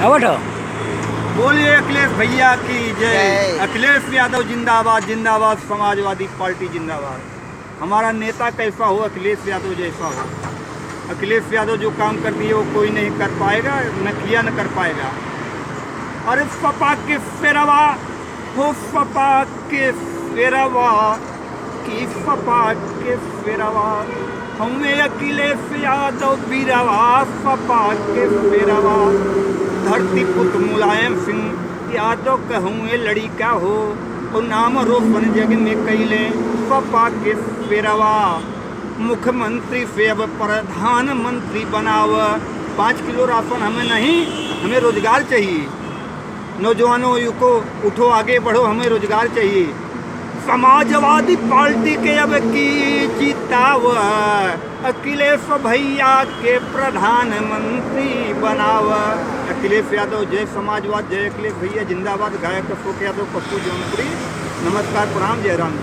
बैठो। बोलिए अखिलेश भैया की जय। अखिलेश यादव जिंदाबाद जिंदाबाद, समाजवादी पार्टी जिंदाबाद। हमारा नेता कैसा हो, अखिलेश यादव जैसा हो। अखिलेश यादव जो काम कर दिए वो कोई नहीं कर पाएगा, न किया न कर पाएगा। अरे सपा के फेरवा हो, सपा के फेरवा की, सपा के फेरवा हमें अखिलेश यादव बीरवा, सपा के फेरवा। धरती पुत्र मुलायम सिंह यादव कहूँ लड़िका हो, और नाम रोशन जग में कैले सपा के फेरवा। मुख्यमंत्री से अब प्रधानमंत्री बनाव। 5 किलो राशन हमें नहीं, हमें रोजगार चाहिए। नौजवानों को उठो आगे बढ़ो, हमें रोजगार चाहिए। समाजवादी पार्टी के अब की जीताव, अखिलेश भैया के प्रधानमंत्री बनाव। अखिलेश यादव जय समाजवाद, जय अखिलेश भैया जिंदाबाद। गायक अशोक यादव, पप्पू जौनपुरी। नमस्कार, प्रणाम, जय राम।